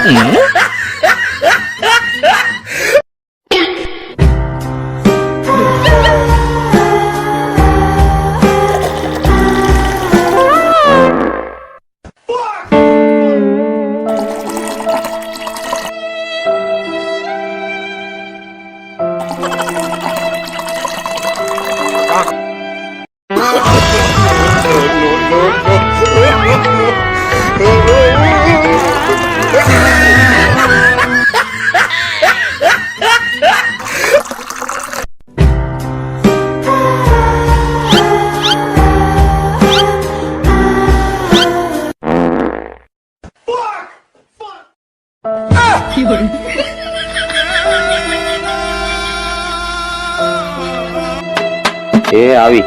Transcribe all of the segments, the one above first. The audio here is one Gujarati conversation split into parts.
એ આવી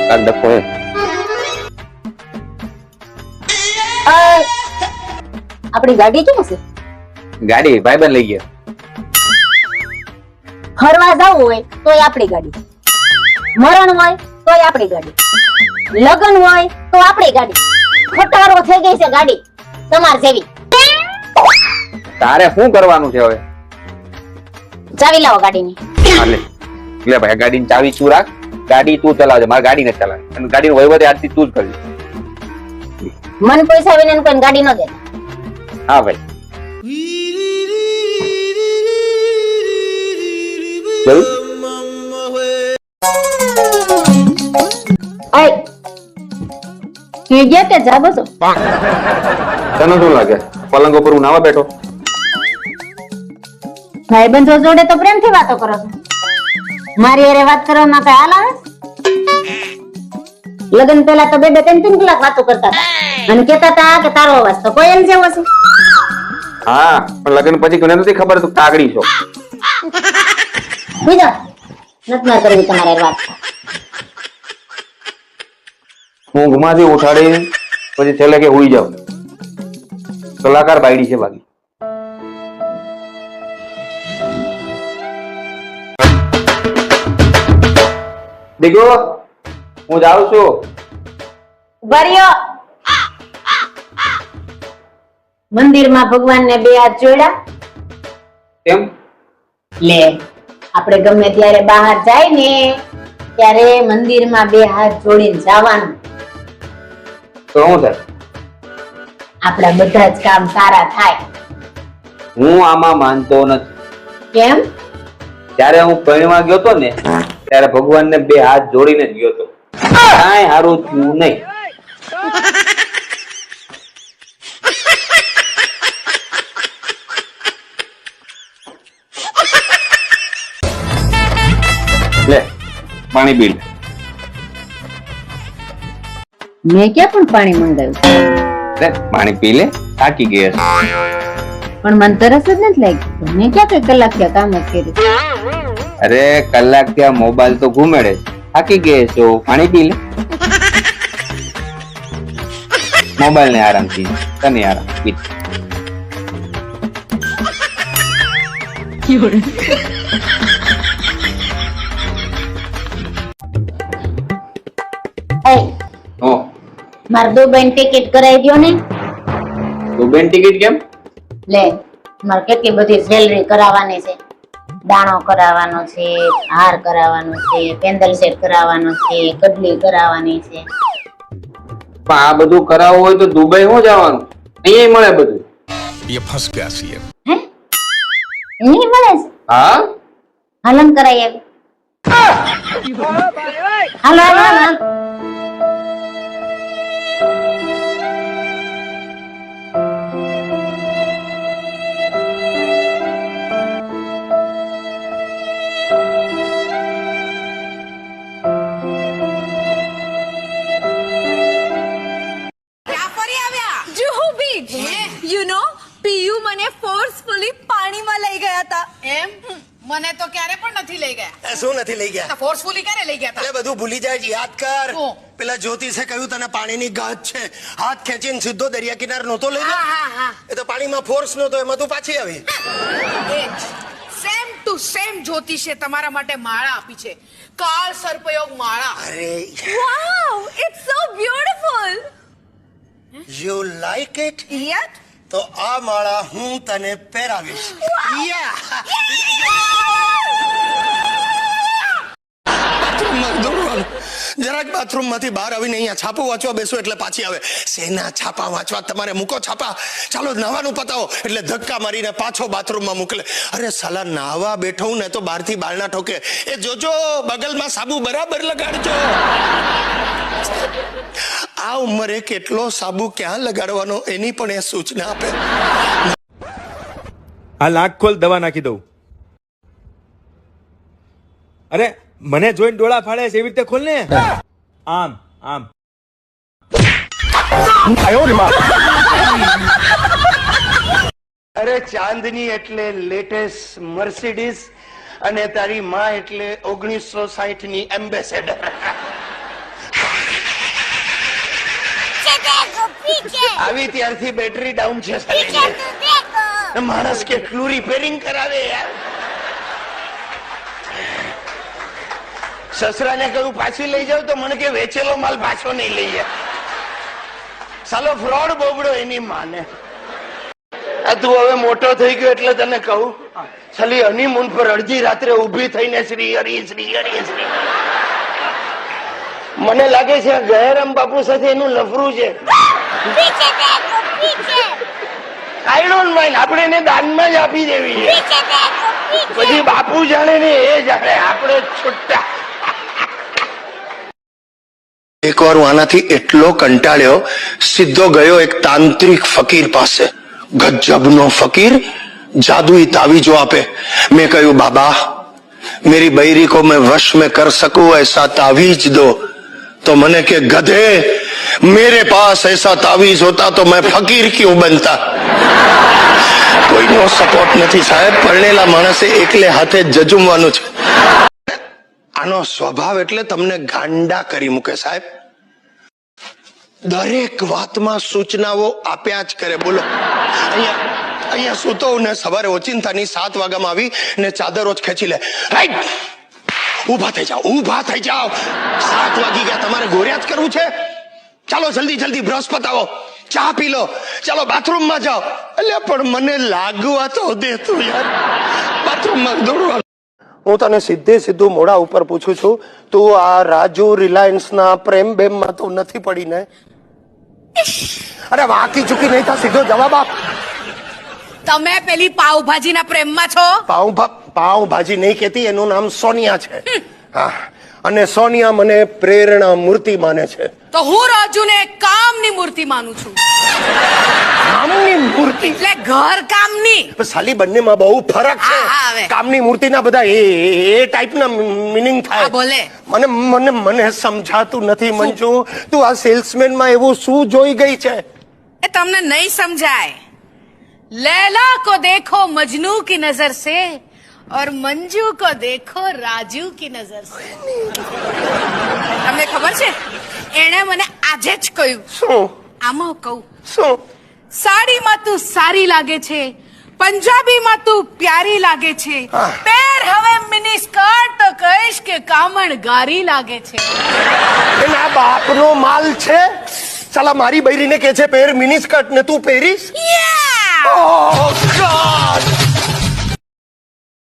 કાક ડખો હે આપણી ગાડી ક્યાં છે? ગાડી ભાઈબંધ લઈ ગયો. ફરવા જવું હોય તોય આપણી ગાડી, મરણ હોય તોય આપણી ગાડી, લગ્ન હોય તો આપણી ગાડી. ખટારો થઈ ગઈ છે ગાડી તમાર જેવી. તારે શું કરવાનું છે હવે? ચાવી લાવો ગાડીની. લે ભાઈ ગાડીની ચાવી તું રાખ, ગાડી તું ચલાવજે, મારે ગાડી નથી ચલાવવી અને ગાડીનો વહીવટ આજથી તું જ કરજે. મન પૈસા વિના કોઈ ગાડી ન દે. હા ભાઈ ચલ. આય કે ગયા કે જા બસો. તને શું લાગે પલંગ ઉપર હું નાવા બેઠો? ભાઈબંધો જોડે તો પ્રેમથી વાતો કરો છો, મારી હારે વાત કરવામાં કઈ હાલ આવે? લગ્ન પહેલા તો બે ત્રણ કલાક વાતો કરતા હતા અને કહેતા હતા કે તારો અવાજ તો કોયલ જેવો છે. હા પણ લગ્ન પછી કોને નથી ખબર તું કાગડી છો. બીજો નથી માર કરવી તમારે વાત. ઊંઘમાંથી ઉઠાડી પછી છેલ્લે કે હુઈ જાવ. કલાકાર બાયડી છે બાકી. દીકરો હું જાઉં છું. બરિયો મંદિરમાં ભગવાનને બે હાથ જોડ્યા. કેમ? લે આપણે ગમે ત્યારે બહાર જાય ને ત્યારે મંદિરમાં બે હાથ જોડીને જવાનું. તો શું થાય? આપણા બધા જ કામ સારા થાય. હું આમાં માનતો નથી. કેમ? ત્યારે હું પરણવા ગયો તો ને ત્યારે ભગવાનને બે હાથ જોડીને જ ગયો તો, કાંઈ હારું થયું નહીં. લે પાણી પી લે. મેં ક્યાં પણ પાણી મંગાવ્યું? લે પાણી પી લે, થાકી ગઈ હશે. પણ મને તરસ જ નથી લાગી. મેં ક્યાં કઈ કલાક ત્યાં કામ જ કર્યું? અરે કલાક ત્યાં મોબાઈલ તો ઘુમેડે, થાકી ગઈ છો, પાણી પી લે. મોબાઈલ ને આરામ થી, તને આરામ પી. ઓ માર દુબઈ ટિકિટ કરાવી દો ને. દુબઈ ટિકિટ કેમ? લે મારે કેટલી બધી જ્વેલરી કરાવવાની છે, દાણો કરાવવાનો છે, હાર કરાવવાનો છે, પેન્ડલ સેટ કરાવવાનો છે, કડલી કરાવવાની છે. પણ આ બધું કરાવવું હોય તો દુબઈ હું જવાનું? અહીંયા મળે બધું. ये फंस गया सीएम. હે નહીં મળે છે? હા હાલન કરાઈ આવી. હાલો હાલો હાલો. You know, પીયુ મને ફોર્સફુલી પાણીમાં લઈ ગયા હતા. એમ મને તો ક્યારે પણ નથી લઈ ગયા. શું નથી લઈ ગયા? ફોર્સફુલી ક્યારે લઈ ગયા અરે બધું ભૂલી જાય છે, યાદ કર. શું? પેલા જ્યોતિષે કહ્યું તને પાણીની ગાંઠ છે, હાથ ખેંચીને સીધો દરિયા કિનારે નહોતો લઈ ગયો. હા. એ તો પાણીમાં ફોર્સ નહોતો, એમાં તું પાછી આવી. સેમ ટુ સેમ જ્યોતિષે તમારા માટે માળા આપી છે, કાળ સર્પયોગ માળા. અરે Wow, it's so beautiful. You like it? Yet, તો આ માળા હું તને પહેરાવીશ યા. બાથરૂમમાં દોડવાનું. જરાક બાથરૂમમાંથી બહાર આવીને અહીંયા છાપું વાંચવા બેસો એટલે પાછી આવે. શેના છાપા વાંચવા? તમારે મૂકો છાપા, ચાલો નહાવાનું પતાવો એટલે ધક્કા મારીને પાછો બાથરૂમમાં મોકલે. અરે સાલા નાહવા બેઠો ને તો બહારથી બારણા ઠોકે, એ જોજો બગલમાં સાબુ બરાબર લગાડજો. આ ઉંમરે કેટલો સાબુ ક્યાં લગાડવાનો એની પણ એ સૂચના આપે. આ લાખ ખોલ દવા નાખી દઉં. અરે મને જોઈને ડોળા ફાડે છે એવી રીતે ખોલ ને. આમ આમ. અરે ચાંદની એટલે લેટેસ્ટ મર્સિડીઝ અને તારી માં એટલે 1960 ની એમ્બેસેડર. આવી ત્યારથી બેટરી ડાઉન છે. માણસ કેટલું રિપેરિંગ કરાવે યાર. સસરાને કહ્યું પાછી લઈ જાવ તો મને કે વેચેલો માલ પાછો નહીં લઈ જાય. સાલો ફ્રોડ બોબડો એની માને. તું હવે મોટો થઈ ગયો એટલે તને કહું, છલી હનીમૂન પર અડધી રાત્રે ઊભી થઈને શ્રી હરિ શ્રી હરિ શ્રી. મને લાગે છે આ ગયારામ બાપુ સાથે એનું લફરું છે. આઈ ડોન્ટ માઇન્ડ, આપણે એને દાનમાં જ આપી દેવી છે. પછી બાપુ જાણે ને એ જાણે, આપણે છૂટા. એકવાર હું આનાથી એટલો કંટાળ્યો, સીધો ગયો એક તાંત્રિક ફકીર પાસે. ગજબનો ફકીર, જાદુઈ તાવીજો આપે. મેં કહ્યું બાબા मेरी बहरी को मैं वश में कर सकूं ऐसा तावीज दो. तो मैंने के गधे, मेरे पास ऐसा तावीज होता तो मैं फकीर क्यों बनता. કોઈનો સપોર્ટ નથી સાહેબ. પરણેલા માણસે એકલે હાથે જજુમવાનું છે. આનો સ્વભાવ એટલે તમને ગાંડા કરી મૂકે સાહેબ. દરેક વાતમાં સૂચનાઓ આપ્યા જ કરે. બોલો અહીંયા સૂતો ને સવારે ઓચિંતાની 7 વાગ્યામાં આવી ને ચાદરો જ ખેંચી લે. રાઈટ, ઊભા થઈ જાઓ, ઊભા થઈ જાઓ. 7 વાગી ગયા, તમારે ગોર્યા જ કરવું છે. ચાલો જલ્દી જલ્દી બ્રશ પતાવો, ચા પી લો, ચાલો બાથરૂમમાં જાઓ. એટલે પણ મને લાગવા તો દે તું યાર. બાથરૂમમાં દોડવા. હું તને સીધું મોઢા ઉપર પૂછું છું, તું આ રાજુ રિલાયન્સના પ્રેમ બેમમાં તો નથી પડી ને? અરે વાકી ચૂકી નહીં થા, સીધો જવાબ આપ. તમે પેલી પાવભાજીના પ્રેમમાં છો? પાવભાજી નહીં કેતી, એનું નામ સોનિયા છે. હા, અને સોનિયા મને પ્રેરણા મૂર્તિ માને છે. તો હું રાજુને કામની મૂર્તિ માનું છું. કામની મૂર્તિ એટલે ઘર કામની. સાલી બંનેમાં બહુ ફરક છે. હા, હવે. કામની મૂર્તિના બધા એ ટાઈપના મિનિંગ થાય. હા, બોલે. મને સમજાતું નથી મંજુ. તું આ સેલ્સમેનમાં એવું શું જોઈ ગઈ છે? એ તમને નહીં સમજાય. लैला को देखो मजनू की नजर से और मंजू को देखो राजू की नजर से. તમને ખબર છે એણે મને આજે જ કહ્યું. શું? આમાં કહું શું? સાડીમાં તું સારી લાગે છે, પંજાબીમાં તું પ્યારી લાગે છે, પેર હવે મિની સ્કર્ટ તો કહીશ કે કામણ ગારી લાગે છે. એના બાપનો માલ છે. સાલા મારી બૈરીને કે છે પેર મિની સ્કર્ટ ને તું પહેરીશ? Yeah! Oh God!